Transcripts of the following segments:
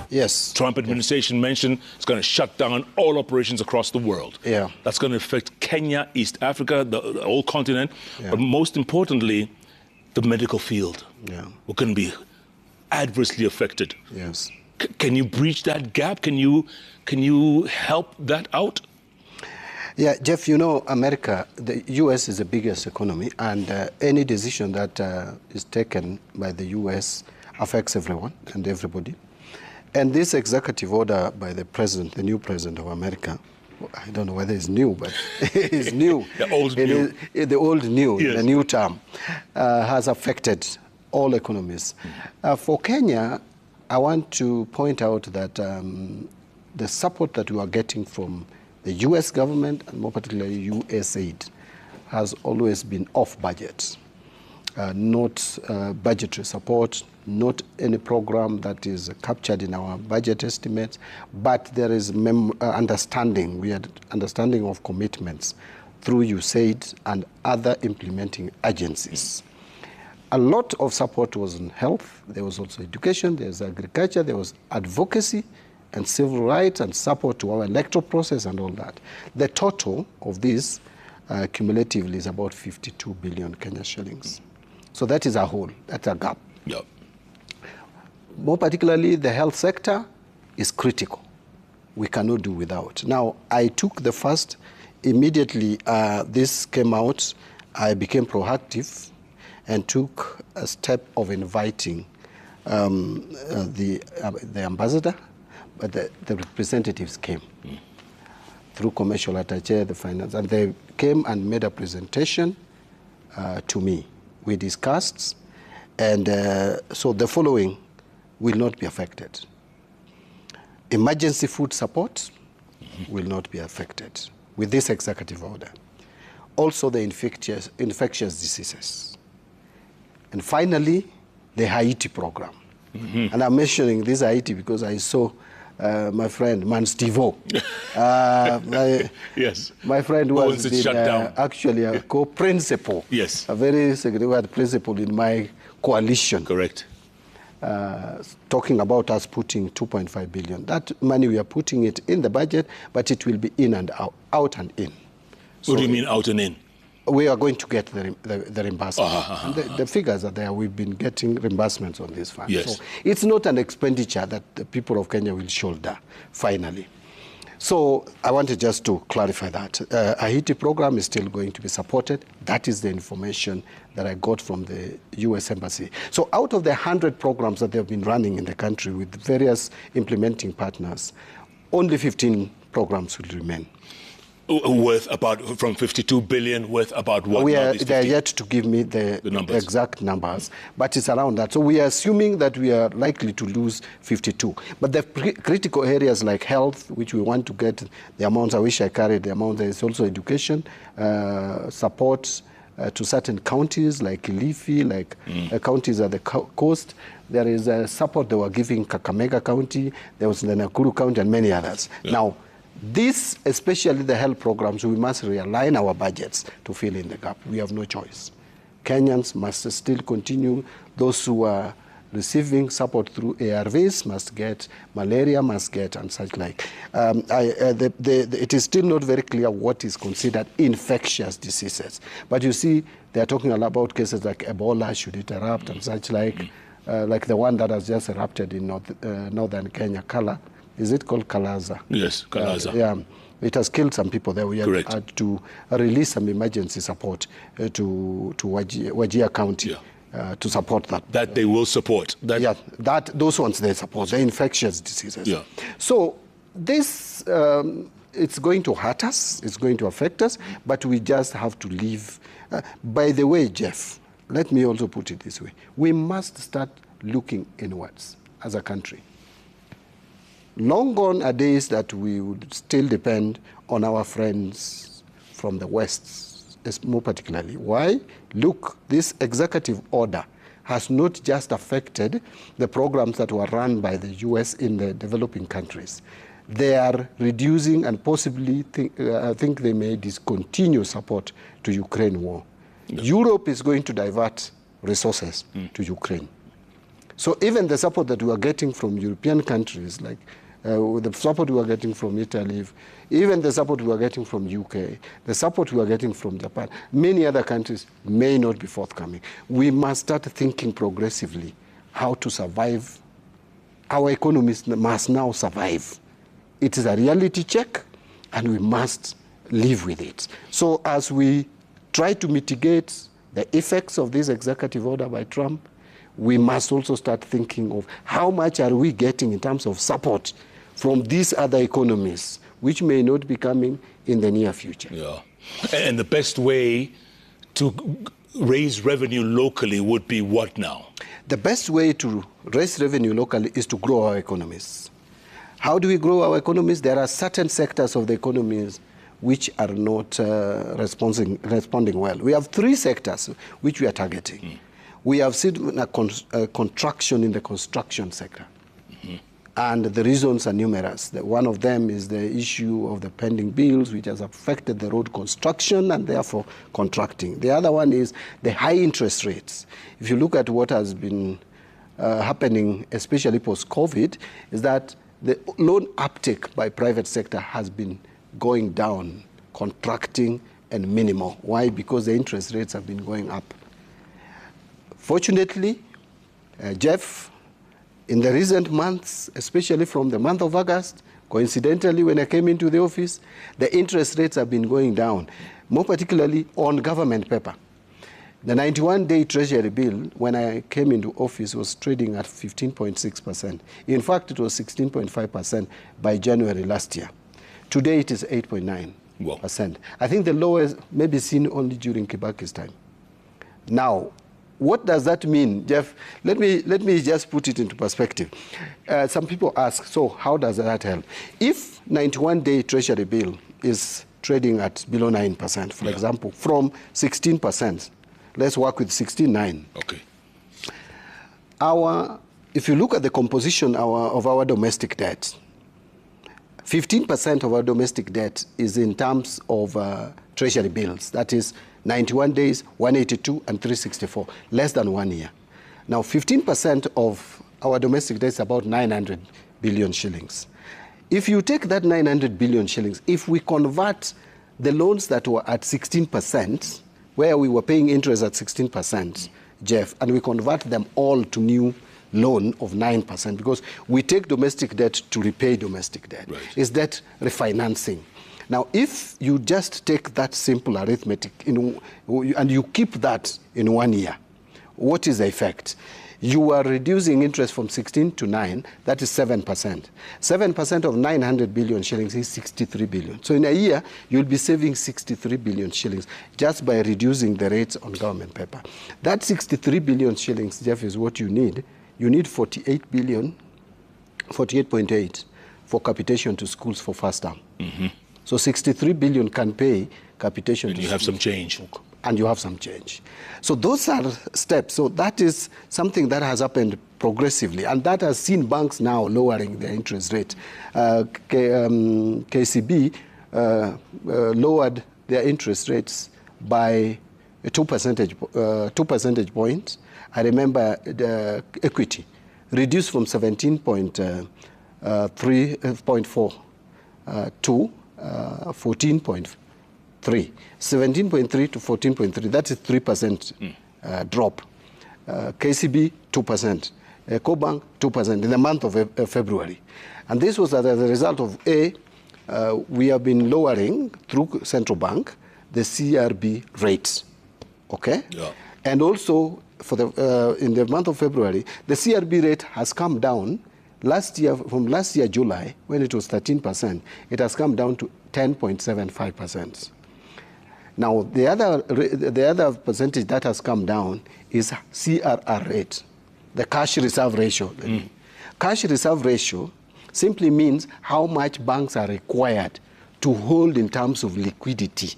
Yes. Trump administration mentioned it's going to shut down all operations across the world. Yeah. That's going to affect Kenya, East Africa, the whole continent, but most importantly, the medical field. Yeah. We're going to be adversely affected. Yes. Can you breach that gap? Can you help that out? Yeah, Jeff, you know, America, the U.S. is the biggest economy, and any decision that is taken by the U.S. affects everyone and everybody. And this executive order by the president, the new president of America, I don't know whether it's new, but it's new. The old new. The old new, yes. The new term, has affected all economies. For Kenya, I want to point out that the support that we are getting from the U.S. government, and more particularly USAID, has always been off budget. Not budgetary support, not any program that is captured in our budget estimates, but there is understanding. We had understanding of commitments through USAID and other implementing agencies. A lot of support was in health. There was also education, there was agriculture, there was advocacy and civil rights and support to our electoral process and all that. The total of this cumulatively is about 52 billion Kenya shillings. So that is a hole, that's a gap. Yep. More particularly, the health sector is critical. We cannot do without. Now, I took the first, immediately this came out, I became proactive and took a step of inviting the ambassador, but the representatives came through commercial attaché, the finance, and they came and made a presentation to me. We discussed, and so the following will not be affected. Emergency food support will not be affected with this executive order. Also the infectious diseases. And finally, the Haiti program. And I'm mentioning this Haiti because I saw my friend, Man Stivo. Yes. My friend who has been actually a co-principal. Yes. A very significant principal in my coalition. Correct. Talking about us putting 2.5 billion. That money, we are putting it in the budget, but it will be in and out and in. So what do you mean out and in? We are going to get the reimbursement. The figures are there. We've been getting reimbursements on this fund. Yes. So it's not an expenditure that the people of Kenya will shoulder, finally. So I wanted just to clarify that. Haiti program is still going to be supported. That is the information that I got from the U.S. Embassy. So out of the 100 programs that they've been running in the country with various implementing partners, only 15 programs will remain. Worth about, from 52 billion, worth about what? They are yet to give me the exact numbers, but it's around that. So we are assuming that we are likely to lose 52. But the critical areas like health, which we want to get the amounts, I wish I carried the amount. There is also education, support to certain counties like Kilifi, like counties at the coast. There is support they were giving Kakamega County, there was the Nakuru County and many others. Yeah. Now, this, especially the health programs, we must realign our budgets to fill in the gap. We have no choice. Kenyans must still continue. Those who are receiving support through ARVs must get, malaria must get, and such like. It is still not very clear what is considered infectious diseases. But you see, they are talking a lot about cases like Ebola, should it erupt, and such like the one that has just erupted in northern Kenya, Kala. Is it called Kalaza? Yes, Kalaza. Yeah, it has killed some people there. We had to release some emergency support to Wajir County to support that. That they will support? Those ones they support, the infectious diseases. Yeah. So this, it's going to hurt us, it's going to affect us, but we just have to live. By the way, Jeff, let me also put it this way. We must start looking inwards as a country. Long gone are days that we would still depend on our friends from the West, more particularly. Why? Look, this executive order has not just affected the programs that were run by the U.S. in the developing countries. They are reducing and possibly, I think they may discontinue support to Ukraine war. Yeah. Europe is going to divert resources to Ukraine. So even the support that we are getting from European countries, like the support we are getting from Italy, even the support we are getting from UK, the support we are getting from Japan, many other countries may not be forthcoming. We must start thinking progressively how to survive. Our economies must now survive. It is a reality check, and we must live with it. So as we try to mitigate the effects of this executive order by Trump, we must also start thinking of how much are we getting in terms of support from these other economies, which may not be coming in the near future. Yeah. And the best way to raise revenue locally would be what now? The best way to raise revenue locally is to grow our economies. How do we grow our economies? There are certain sectors of the economies which are not responding well. We have 3 sectors which we are targeting. We have seen a contraction in the construction sector. And the reasons are numerous. One of them is the issue of the pending bills, which has affected the road construction and therefore contracting. The other one is the high interest rates. If you look at what has been happening, especially post-COVID, is that the loan uptake by private sector has been going down, contracting, and minimal. Why? Because the interest rates have been going up. Fortunately, Jeff, in the recent months, especially from the month of August, coincidentally, when I came into the office, the interest rates have been going down, more particularly on government paper. The 91-day Treasury bill, when I came into office, was trading at 15.6%. In fact, it was 16.5% by January last year. Today, it is 8.9%. Wow. I think the lowest may be seen only during Kibaki's time. Now, what does that mean, Jeff? Let me just put it into perspective. Some people ask, so how does that help? If 91-day Treasury bill is trading at below 9%, for example, from 16%, let's work with 16.9. Okay. If you look at the composition of our domestic debt, 15% of our domestic debt is in terms of Treasury bills. That is 91 days, 182, and 364, less than 1 year. Now, 15% of our domestic debt is about 900 billion shillings. If you take that 900 billion shillings, if we convert the loans that were at 16%, where we were paying interest at 16%, Jeff, and we convert them all to new loan of 9%, because we take domestic debt to repay domestic debt. Right. Is debt refinancing. Now, if you just take that simple arithmetic and you keep that in 1 year, what is the effect? You are reducing interest from 16 to 9, that is 7%. 7% of 900 billion shillings is 63 billion. So in a year, you'll be saving 63 billion shillings just by reducing the rates on government paper. That 63 billion shillings, Jeff, is what you need. You need 48 billion, 48.8 for capitation to schools for first term. So 63 billion can pay capitation to schools. And you have some change. And you have some change. So those are steps. So that is something that has happened progressively, and that has seen banks now lowering their interest rate. KCB lowered their interest rates by 2 percentage points. I remember the equity reduced from 17.4 to 14.3. 17.3 to 14.3, that is 3% drop. KCB, 2%. Ecobank, 2% in the month of February. And this was as a result of, we have been lowering through central bank the CRB rates, okay? Yeah. And also, for the in the month of February, the CRB rate has come down. From last year, July, when it was 13%, it has come down to 10.75%. Now, the other percentage that has come down is CRR rate, the cash reserve ratio. Cash reserve ratio simply means how much banks are required to hold in terms of liquidity.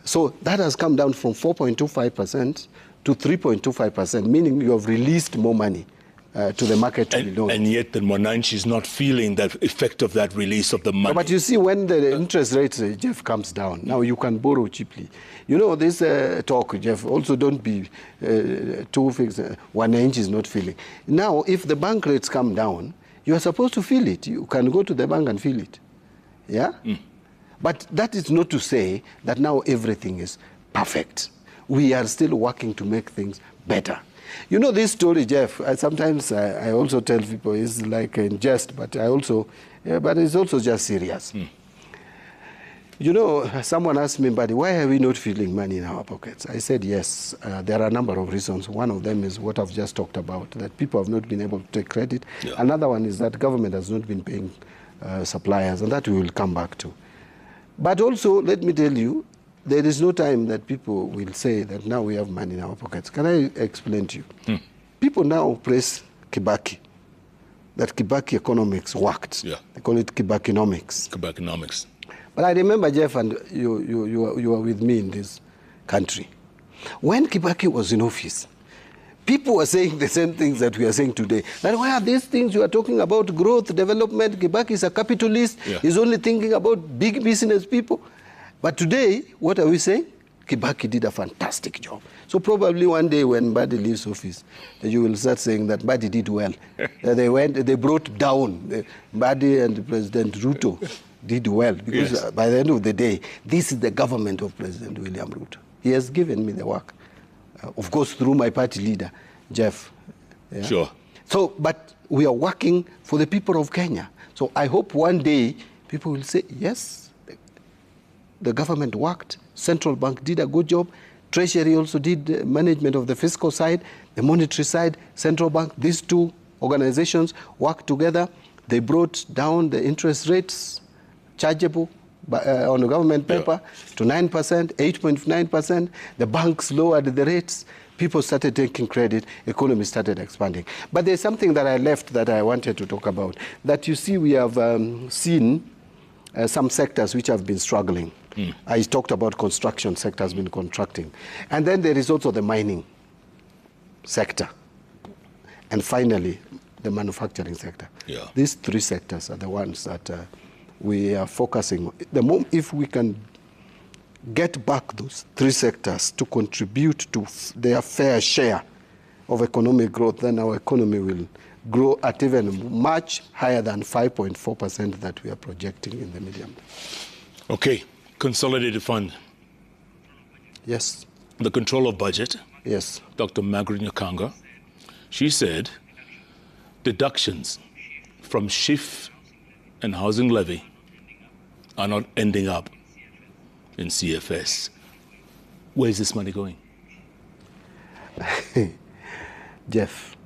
So that has come down from 4.25% to 3.25%, meaning you have released more money to the market to be loaned. And yet the Mwananchi is not feeling the effect of that release of the money. No, but you see, when the interest rate, Jeff, comes down, now you can borrow cheaply. You know, this talk, Jeff, also don't be too fixed. Mwananchi is not feeling. Now, if the bank rates come down, you are supposed to feel it. You can go to the bank and feel it. Yeah? But that is not to say that now everything is perfect. We are still working to make things better. You know this story, Jeff, sometimes I also tell people it's like in jest, but but it's also just serious. You know, someone asked me, buddy, why are we not feeling money in our pockets? I said, yes, there are a number of reasons. One of them is what I've just talked about, that people have not been able to take credit. Yeah. Another one is that government has not been paying suppliers, and that we will come back to. But also, let me tell you, there is no time that people will say that now we have money in our pockets. Can I explain to you? People now praise Kibaki, that Kibaki economics worked. Yeah. They call it Kibakinomics. Kibakinomics. But I remember, Jeff, and you were with me in this country. When Kibaki was in office, people were saying the same things that we are saying today. That why are these things you are talking about, growth, development? Kibaki is a capitalist. Yeah. He's only thinking about big business people. But today, what are we saying? Kibaki did a fantastic job. So probably one day when Mbadi leaves office, you will start saying that Mbadi did well. They brought down Mbadi and President Ruto did well. Because by the end of the day, this is the government of President William Ruto. He has given me the work. Of course, through my party leader, Jeff. Yeah? Sure. So, but we are working for the people of Kenya. So I hope one day people will say, yes, the government worked, Central Bank did a good job, Treasury also did management of the fiscal side, the monetary side, Central Bank, these two organizations worked together. They brought down the interest rates chargeable on the government paper to 9%, 8.9%. The banks lowered the rates. People started taking credit. Economy started expanding. But there's something that I left that I wanted to talk about. That you see we have seen some sectors which have been struggling. I talked about construction sector has been contracting. And then there is also the mining sector. And finally, the manufacturing sector. Yeah. These three sectors are the ones that we are focusing on. If we can get back those three sectors to contribute to their fair share of economic growth, then our economy will grow at even much higher than 5.4% that we are projecting in the medium term. Okay. Consolidated Fund. Yes. The control of budget. Yes. Dr. Margaret Nyakanga, she said deductions from SHIF and housing levy are not ending up in CFS. Where is this money going? Jeff,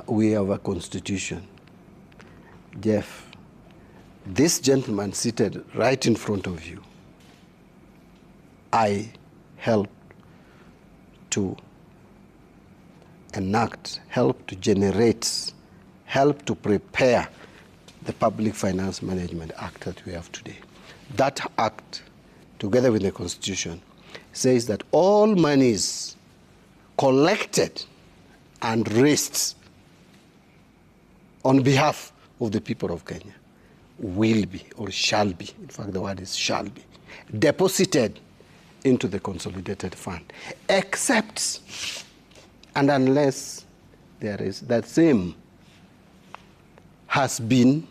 we have a constitution. Jeff, this gentleman seated right in front of you, I helped to enact, helped to generate, helped to prepare the Public Finance Management Act that we have today. That act, together with the Constitution, says that all monies collected and raised on behalf of the people of Kenya will be, or shall be, in fact the word is shall be, deposited into the consolidated fund, except and unless there is that same has been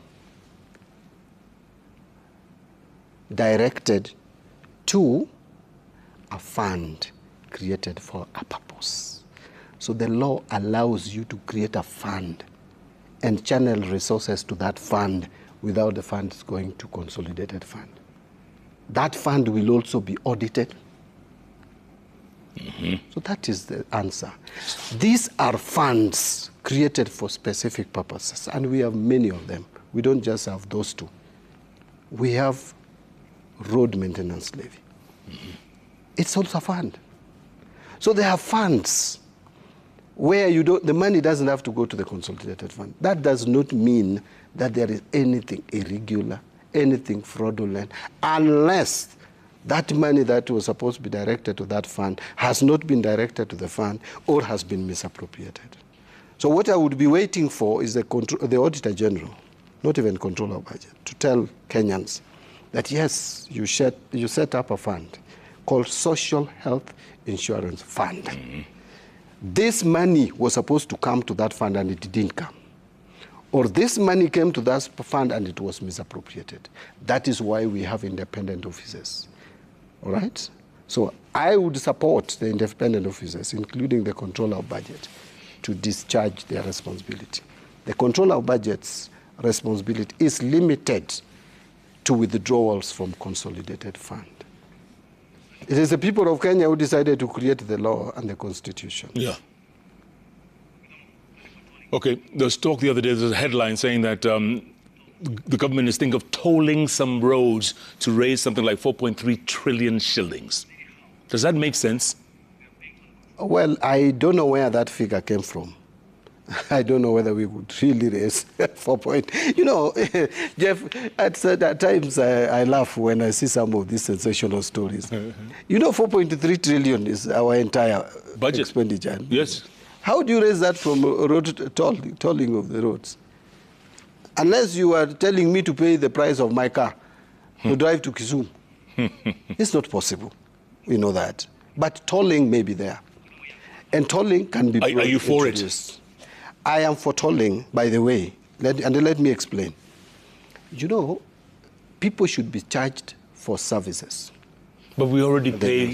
directed to a fund created for a purpose. So the law allows you to create a fund and channel resources to that fund without the funds going to consolidated fund. That fund will also be audited. So that is the answer. These are funds created for specific purposes, and we have many of them. We don't just have those two. We have road maintenance levy. It's also a fund. So there are funds where the money doesn't have to go to the consolidated fund. That does not mean that there is anything irregular, anything fraudulent, unless that money that was supposed to be directed to that fund has not been directed to the fund or has been misappropriated. So what I would be waiting for is the Auditor General, not even Controller of Budget, to tell Kenyans that yes, you set up a fund called Social Health Insurance Fund. This money was supposed to come to that fund and it didn't come. Or this money came to that fund and it was misappropriated. That is why we have independent officers. All right? So I would support the independent officers, including the Controller of Budget, to discharge their responsibility. The Controller of Budget's responsibility is limited to withdrawals from consolidated fund. It is the people of Kenya who decided to create the law and the constitution. Yeah. Okay, there was talk the other day, there was a headline saying that the government is thinking of tolling some roads to raise something like 4.3 trillion shillings. Does that make sense? Well, I don't know where that figure came from. I don't know whether we would really raise 4 point. You know, Jeff, at times I laugh when I see some of these sensational stories. You know, 4.3 trillion is our entire budget expenditure. Yes. How do you raise that from road tolling of the roads? Unless you are telling me to pay the price of my car to drive to Kisumu. It's not possible. We know that. But tolling may be there. And tolling can be... Are you for it? I am for tolling, by the way. Let me explain. You know, people should be charged for services. But we already pay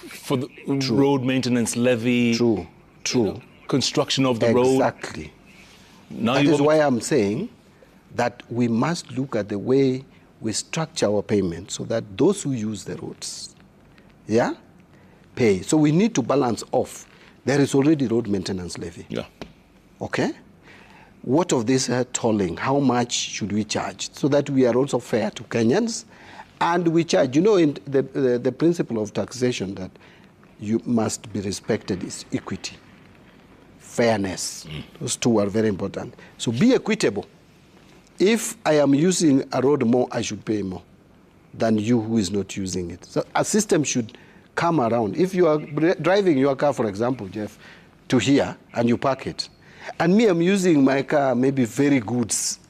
for the road maintenance levy. True. You know, construction of the road. Exactly. Now that is why I'm saying that we must look at the way we structure our payment so that those who use the roads, pay. So we need to balance off. There is already road maintenance levy. Yeah. Okay? What of this tolling? How much should we charge? So that we are also fair to Kenyans. And we charge, you know, in the principle of taxation that you must be respected is equity, fairness. Those two are very important. So be equitable. If I am using a road more, I should pay more than you who is not using it. So a system should come around. If you are driving your car, for example, Jeff, to here, and you park it, and me, I'm using my car, maybe very goods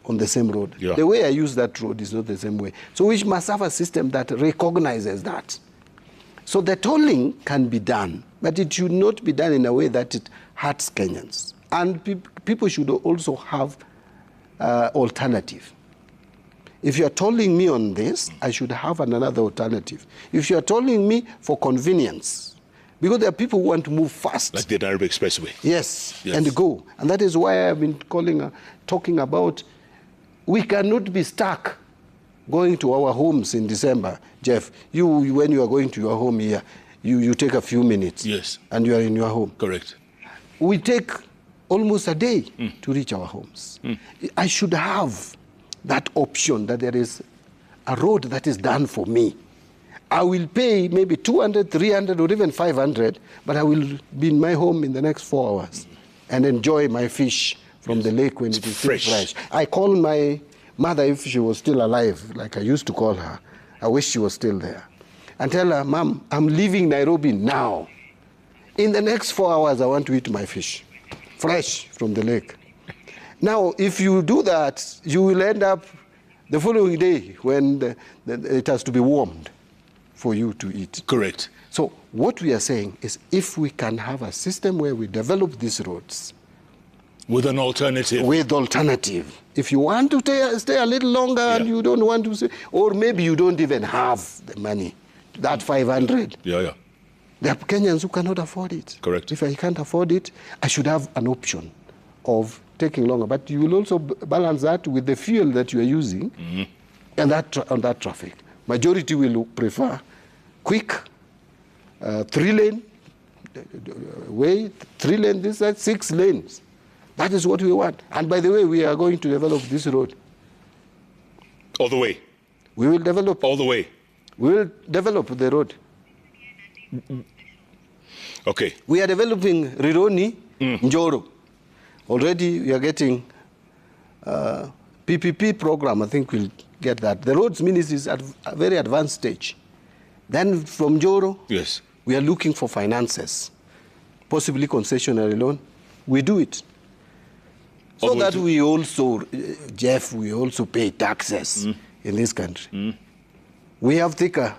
on the same road. Yeah. The way I use that road is not the same way. So we must have a system that recognizes that. So the tolling can be done, but it should not be done in a way that it hurts Kenyans. And people should also have alternative. If you are tolling me on this, I should have another alternative. If you are tolling me for convenience, because there are people who want to move fast. Like the Nairobi Expressway. Yes, and go. And that is why I've been talking about we cannot be stuck going to our homes in December. Jeff, when you are going to your home here, you take a few minutes. Yes. And you are in your home. Correct. We take almost a day to reach our homes. I should have that option that there is a road that is done for me. I will pay maybe 200, 300, or even 500, but I will be in my home in the next 4 hours and enjoy my fish from the lake when it is still fresh. I call my mother if she was still alive, like I used to call her. I wish she was still there. And tell her, Mom, I'm leaving Nairobi now. In the next 4 hours, I want to eat my fish, fresh from the lake. Now, if you do that, you will end up the following day when it has to be warmed for you to eat. Correct. So what we are saying is if we can have a system where we develop these roads. With an alternative. With alternative. If you want to stay a little longer and you don't want to stay, or maybe you don't even have the money, that 500. Yeah. There are Kenyans who cannot afford it. Correct. If I can't afford it, I should have an option of taking longer. But you will also balance that with the fuel that you are using and on that traffic. Majority will prefer quick, 3-lane way, 3-lane this side, 6 lanes. That is what we want. And by the way, we are going to develop this road. All the way? We will develop. All the way? We will develop the road. Okay. We are developing Rironi, Njoro. Already we are getting PPP program. I think we'll get that. The roads ministry is at a very advanced stage. Then from Njoro, yes, we are looking for finances, possibly concessionary loan. We do it. So that we also, Jeff, we also pay taxes in this country. We have thicker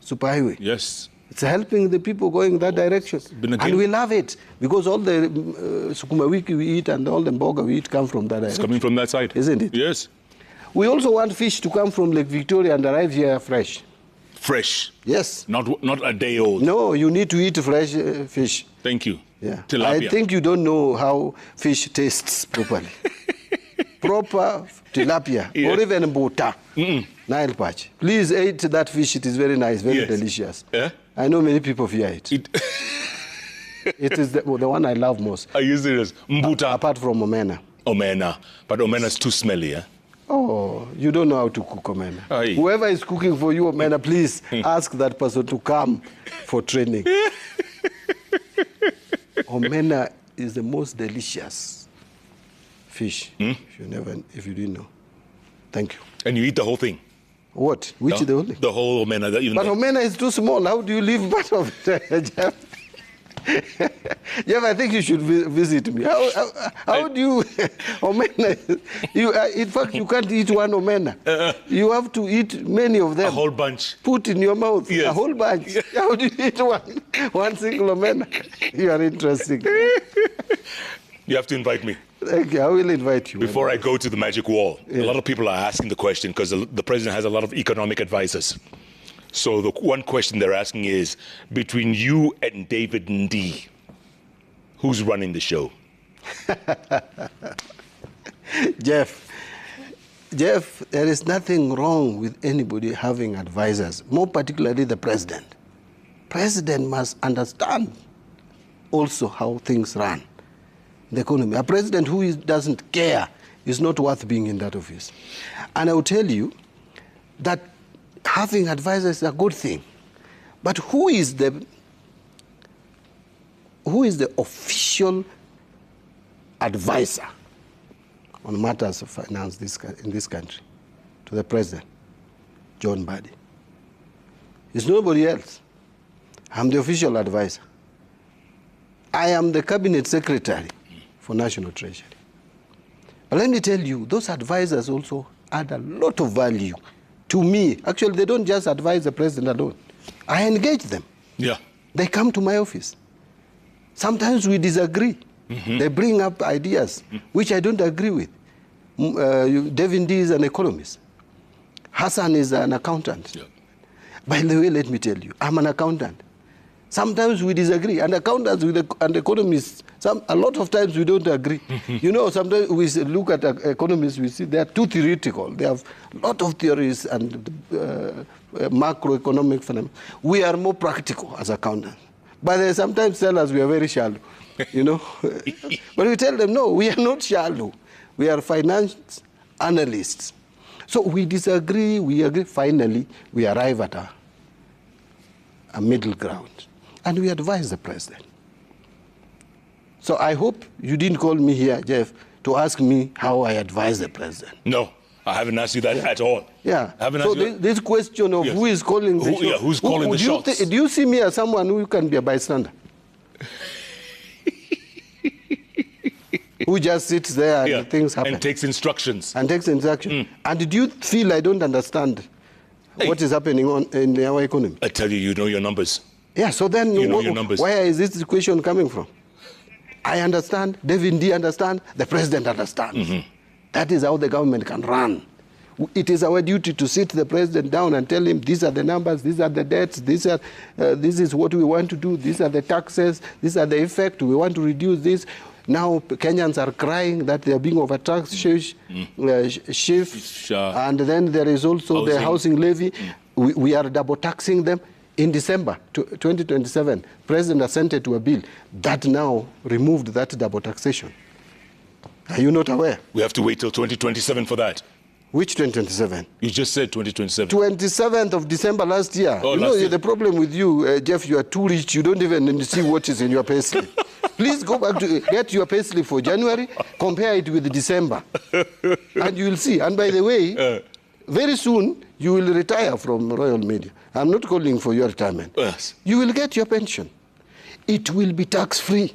superhighway. Yes. It's helping the people going that direction. And we love it because all the sukuma wiki we eat and all the mboga we eat come from that direction. It's coming from that side. Isn't it? Yes. We also want fish to come from Lake Victoria and arrive here fresh. Fresh? Yes. Not a day old? No, you need to eat fresh fish. Thank you. Yeah. Tilapia. I think you don't know how fish tastes properly. Proper tilapia, or even bota, Nile perch. Please eat that fish. It is very nice, very delicious. Yeah? I know many people fear it. It is the one I love most. Are you serious? Mbuta? Apart from omena. Omena. But omena is too smelly, eh? Oh, you don't know how to cook omena. Aye. Whoever is cooking for you omena, please ask that person to come for training. Omena is the most delicious fish. If you didn't know. Thank you. And you eat the whole thing? What? Which the whole thing? The whole omena. But omena is too small. How do you leave part of it, Jeff? Jeff, I think you should visit me. How do you omena? In fact, you can't eat one omena. You have to eat many of them. A whole bunch. Put in your mouth. Yes. A whole bunch. How do you eat one single omena? You are interesting. You have to invite me. Thank you. I will invite you. Before I go to the magic wall, a lot of people are asking the question because the president has a lot of economic advisors. So the one question they're asking is, between you and David Ndii, who's running the show? Jeff, there is nothing wrong with anybody having advisors, more particularly the president. President must understand also how things run, the economy. A president who doesn't care is not worth being in that office. And I will tell you that having advisors is a good thing. But who is the official advisor on matters of finance in this country to the president? John Mbadi. It's nobody else. I'm the official advisor. I am the cabinet secretary for National Treasury. But let me tell you, those advisors also add a lot of value to me. Actually, they don't just advise the president alone. I engage them. Yeah. They come to my office. Sometimes we disagree. They bring up ideas which I don't agree with. David Ndii is an economist. Hassan is an accountant. Yeah. By the way, let me tell you, I'm an accountant. Sometimes we disagree, and accountants and economists, a lot of times we don't agree. You know, sometimes we look at economists, we see they are too theoretical. They have a lot of theories and macroeconomic phenomena. We are more practical as accountants. But they sometimes tell us we are very shallow, you know. But we tell them, no, we are not shallow. We are finance analysts. So we disagree, we agree. Finally, we arrive at a middle ground. And we advise the president. So I hope you didn't call me here, Jeff, to ask me how I advise the president. No, I haven't asked you that at all. Yeah. So this question of who is calling the shots. Yeah, who's calling the shots? Do you see me as someone who can be a bystander? Who just sits there and things happen. And takes instructions. And takes instructions. And do you feel I don't understand what is happening in our economy? I tell you, you know your numbers. Yeah, so then you know your numbers. Where is this question coming from? I understand, David Ndii understands, the president understands. That is how the government can run. It is our duty to sit the president down and tell him, these are the numbers, these are the debts, this is what we want to do, these are the taxes, these are the effect, we want to reduce this. Now Kenyans are crying that they are being overtaxed, and then there is also the housing levy. We are double taxing them. In December 2027, President assented to a bill that now removed that double taxation. Are you not aware? We have to wait till 2027 for that. Which 2027? You just said 2027. 27th of December last year. Oh, you know, the problem with you, Jeff, you are too rich. You don't even see what is in your payslip. Please go back to get your payslip for January, compare it with December, and you will see. And by the way, very soon you will retire from Royal Media. I'm not calling for your retirement. Yes. You will get your pension. It will be tax-free.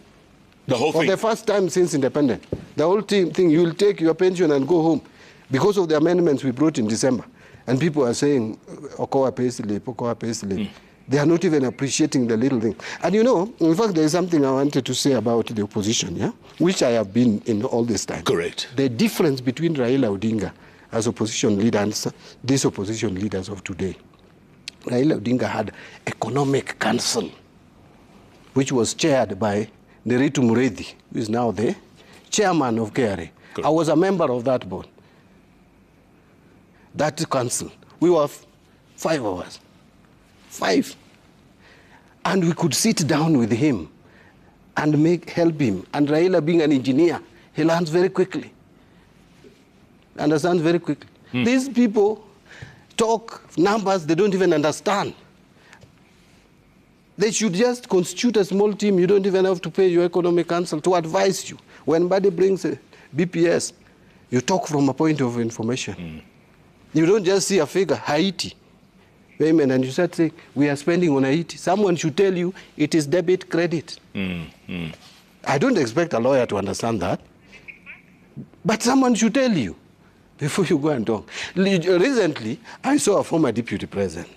The whole thing? For the first time since independence. The whole thing, you will take your pension and go home. Because of the amendments we brought in December. And people are saying, Okoa payslip, Okoa payslip. They are not even appreciating the little thing. And you know, in fact, there is something I wanted to say about the opposition, yeah? Which I have been in all this time. Correct. The difference between Raila Odinga as opposition leader and these opposition leaders of today. Raila Odinga had Economic Council, which was chaired by Neritu Muredi, who is now the chairman of KRA. Good. I was a member of that board. That council. We were 5 of us. 5. And we could sit down with him and help him. And Raila, being an engineer, he learns very quickly. Understands very quickly. These people talk numbers they don't even understand. They should just constitute a small team. You don't even have to pay your economic council to advise you. When somebody brings a BPS, you talk from a point of information. You don't just see a figure, Haiti, payment, and you start saying, we are spending on Haiti. Someone should tell you it is debit, credit. I don't expect a lawyer to understand that. But someone should tell you before you go and talk. Recently, I saw a former deputy president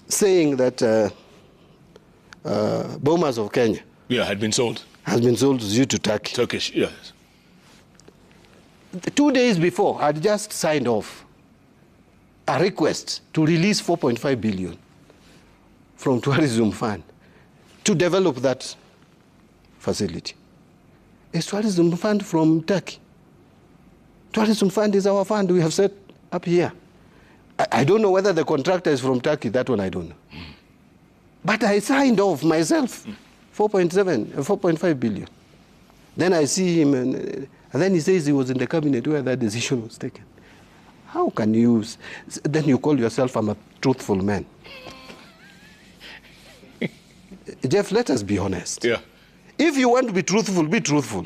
saying that Bomas of Kenya had been sold. Has been sold due to Turkey. Turkish, yes. 2 days before, I'd just signed off a request to release 4.5 billion from Tourism Fund to develop that facility. It's Tourism Fund from Turkey. Tourism Fund is our fund we have set up here. I don't know whether the contractor is from Turkey, that one I don't know. But I signed off myself 4.5 billion. Then I see him, and then he says he was in the cabinet where that decision was taken. How can you, then you call yourself a truthful man? Jeff, let us be honest. Yeah. If you want to be truthful, be truthful.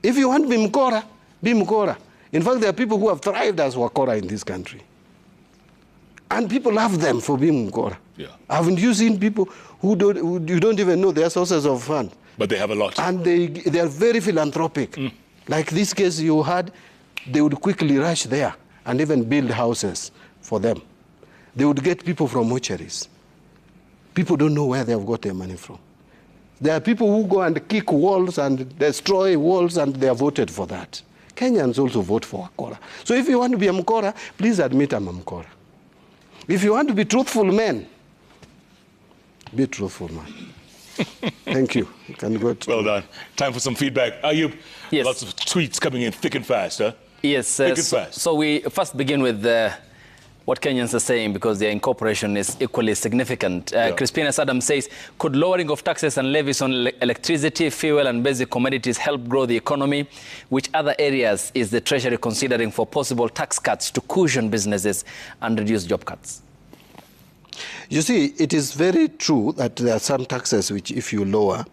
If you want to be Mkora, be Mkora. In fact, there are people who have thrived as Wakora in this country. And people love them for being Mkora. Yeah. Haven't you seen people who you don't even know their sources of funds? But they have a lot. And they are very philanthropic. Like this case you had, they would quickly rush there and even build houses for them. They would get people from mortuaries. People don't know where they have got their money from. There are people who go and kick walls and destroy walls, and they are voted for that. Kenyans also vote for Wakora. So if you want to be a Mkora, please admit I'm a Mkora. If you want to be truthful men, be truthful man. Thank you. You can go to well done. Time for some feedback. Ayub, yes. Lots of tweets coming in thick and fast, huh? Yes. Thick and fast. So we first begin with what Kenyans are saying, because their incorporation is equally significant. Crispinus Adam says, could lowering of taxes and levies on electricity, fuel and basic commodities help grow the economy? Which other areas is the Treasury considering for possible tax cuts to cushion businesses and reduce job cuts? You see, it is very true that there are some taxes which, if you lower,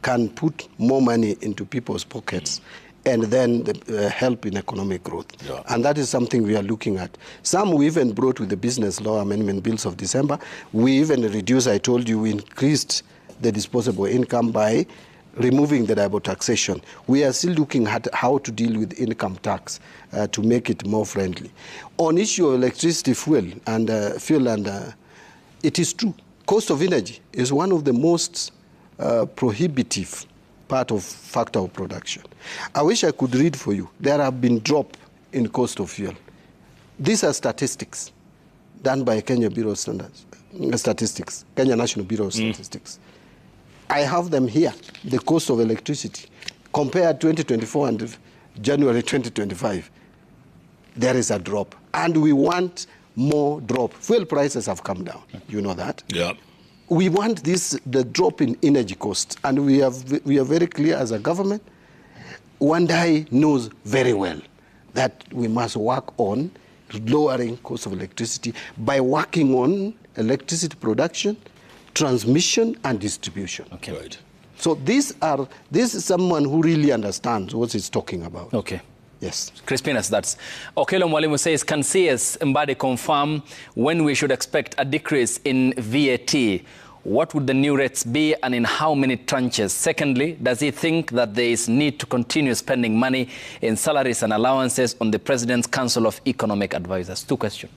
can put more money into people's pockets and then help in economic growth. Yeah. And that is something we are looking at. Some we even brought with the business law amendment bills of December. We even reduced, I told you, we increased the disposable income by removing the double taxation. We are still looking at how to deal with income tax to make it more friendly. On issue of electricity, fuel, and it is true. Cost of energy is one of the most prohibitive part of factor of production. I wish I could read for you. There have been drop in cost of fuel. These are statistics done by Kenya Bureau of Statistics, Kenya National Bureau of Statistics. I have them here, the cost of electricity. Compared 2024 and January 2025, there is a drop. And we want more drop. Fuel prices have come down. You know that? Yeah. We want the drop in energy costs, and we are very clear as a government. Wandai knows very well that we must work on lowering cost of electricity by working on electricity production, transmission, and distribution. Okay. Right. So this is someone who really understands what he's talking about. Okay. Yes. Crispinus, that's. Okelo Mwalimu says, can CS Mbadi confirm when we should expect a decrease in VAT What would the new rates be and in how many tranches? Secondly, does he think that there is need to continue spending money in salaries and allowances on the President's Council of Economic Advisors? Two questions.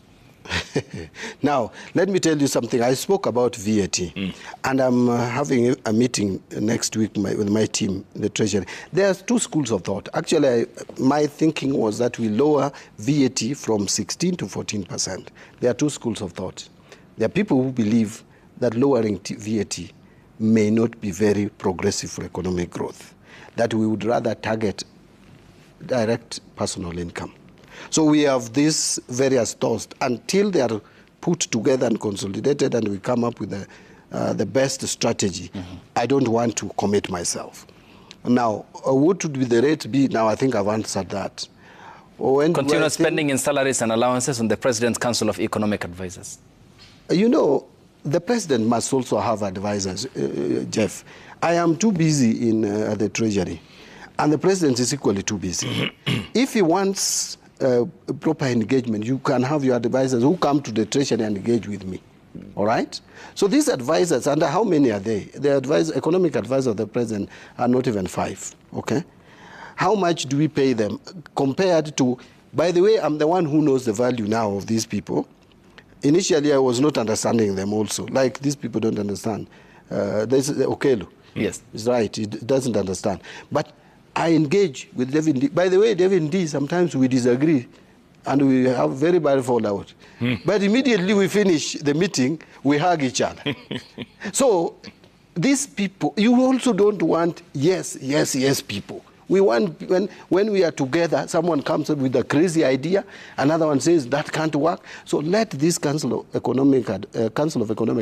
Now, let me tell you something. I spoke about VAT, and I'm having a meeting next week with my team, the Treasury. There are two schools of thought. Actually, my thinking was that we lower VAT from 16 to 14%. There are two schools of thought. There are people who believe that lowering VAT may not be very progressive for economic growth, that we would rather target direct personal income. So we have these various thoughts until they are put together and consolidated and we come up with the best strategy. I don't want to commit myself. Now, what would be the rate be? Now, I think I've answered that. Continue spending in salaries and allowances on the President's Council of Economic Advisors. You know, the President must also have advisors, Jeff. I am too busy in the Treasury, and the President is equally too busy. If he wants proper engagement, you can have your advisors who come to the Treasury and engage with me. All right? So these advisors, and how many are they? The economic advisors of the President are not even 5. Okay? How much do we pay them compared to, by the way, I'm the one who knows the value now of these people. Initially, I was not understanding them also. Like these people don't understand. There's Okelo. Yes. It's right. It doesn't understand. But I engage with David D. By the way, David D, sometimes we disagree and we have very bad fallout. But immediately we finish the meeting, we hug each other. So these people, you also don't want yes people. We want, when we are together, someone comes up with a crazy idea, another one says that can't work. So let this Council of Economic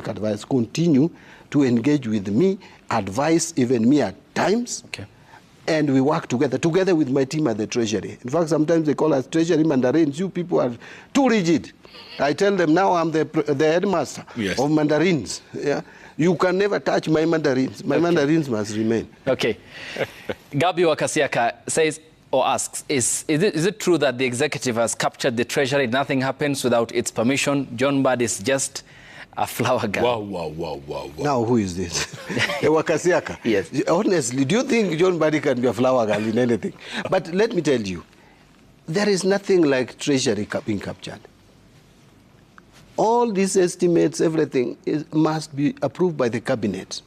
Advice continue to engage with me, advise even me at times. Okay. And we work together with my team at the Treasury. In fact, sometimes they call us Treasury Mandarins. You people are too rigid. I tell them now I'm the headmaster of Mandarins. Yeah? You can never touch my Mandarins. My Mandarins must remain. Okay. Gabi Wakasiaka says or asks, is it true that the executive has captured the Treasury? Nothing happens without its permission. John Mbadi is just a flower girl. Wow. Now, who is this? Wakasiaka? Yes. Honestly, do you think John Mbadi can be a flower girl in anything? But let me tell you, there is nothing like Treasury being captured. All these estimates, everything, must be approved by the cabinet.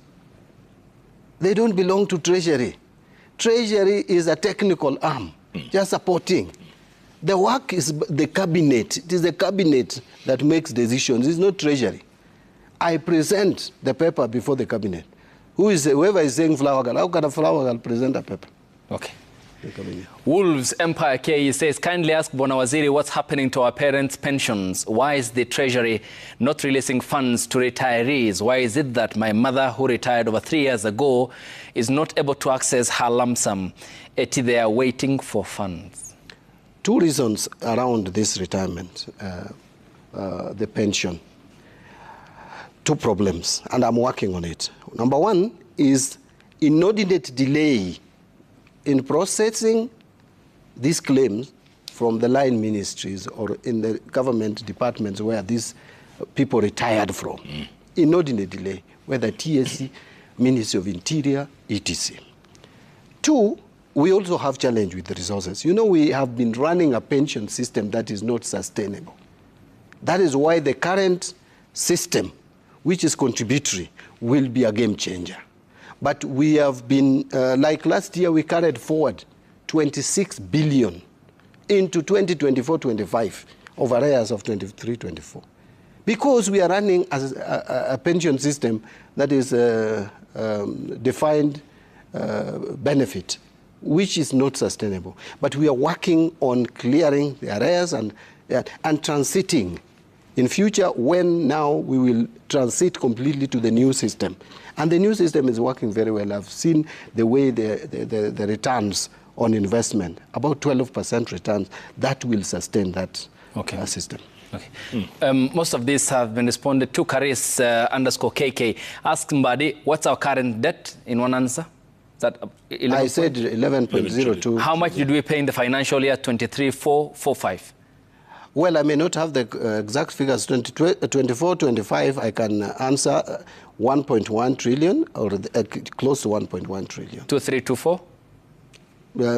They don't belong to Treasury. Treasury is a technical arm, just supporting. The work is the cabinet. It is the cabinet that makes decisions. It's not Treasury. I present the paper before the cabinet. Whoever is saying flower girl, how can a flower girl present a paper? Okay. Wolves Empire K says, kindly ask Bonawaziri what's happening to our parents' pensions. Why is the Treasury not releasing funds to retirees? Why is it that my mother, who retired over 3 years ago, is not able to access her lump sum? They are waiting for funds. Two reasons around this retirement, the pension. Two problems, and I'm working on it. Number one is inordinate delay in processing these claims from the line ministries or in the government departments where these people retired from. Inordinate delay, whether TSC, Ministry of Interior, etc. Two, we also have challenge with the resources. You know, we have been running a pension system that is not sustainable. That is why the current system, which is contributory, will be a game changer. But we have been, like last year, we carried forward 26 billion into 2024-25 of arrears of 23-24. Because we are running as a pension system that is defined benefit, which is not sustainable. But we are working on clearing the arrears and transiting. In future, when now we will transit completely to the new system. And the new system is working very well. I've seen the way the returns on investment, about 12% returns, that will sustain that system. Okay. Most of these have been responded to. Karis _KK asked Mbadi, what's our current debt in one answer? Is that 11 I said 11.02. How much did we pay in the financial year 23-4-45? Well, I may not have the exact figures. 24, 25, I can answer 1.1 trillion or close to 1.1 trillion. 23, 24?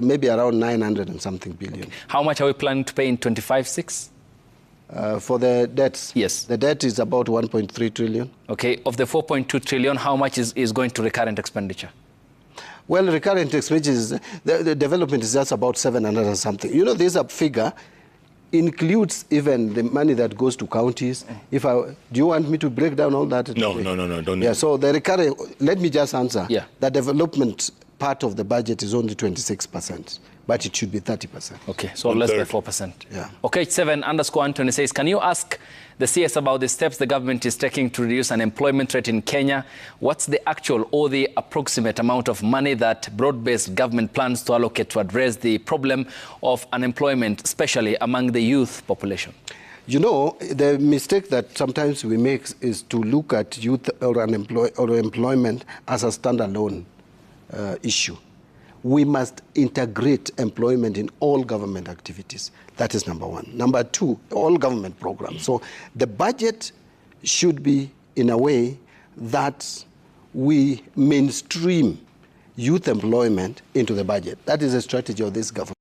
Maybe around 900 and something billion. Okay. How much are we planning to pay in 25-6? For the debts? Yes. The debt is about 1.3 trillion. Okay. Of the 4.2 trillion, how much is going to recurrent expenditure? Well, recurrent expenditure, the development is just about 700 and something. You know, this figure includes even the money that goes to counties. Do you want me to break down all that? No, don't. Yeah, so the recurrent, let me just answer. Yeah. The development part of the budget is only 26%, but it should be 30%. Okay, so less than 4%. Yeah. Okay, 7_Anthony says, can you ask the CS about the steps the government is taking to reduce unemployment rate in Kenya? What's the actual or the approximate amount of money that broad-based government plans to allocate to address the problem of unemployment, especially among the youth population? You know, the mistake that sometimes we make is to look at youth or employment as a standalone issue. We must integrate employment in all government activities. That is number one. Number two, all government programs. So the budget should be in a way that we mainstream youth employment into the budget. That is a strategy of this government.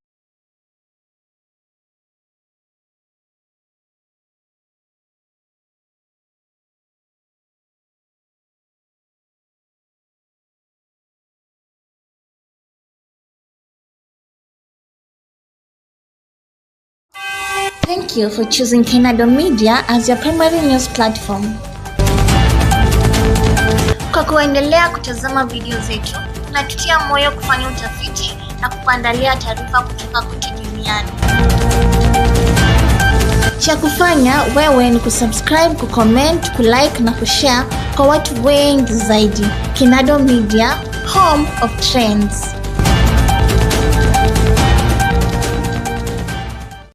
Thank you for choosing Koinange Media as your primary news platform. Kwa kuendelea kutazama video zetu, tunatutia moyo kufanya utafiti na kukuandalia taarifa kutoka kote duniani. Cha kufanya wewe ni kusubscribe, kucomment, kulike na kushare kwa watu wengi zaidi. Koinange Media, home of trends.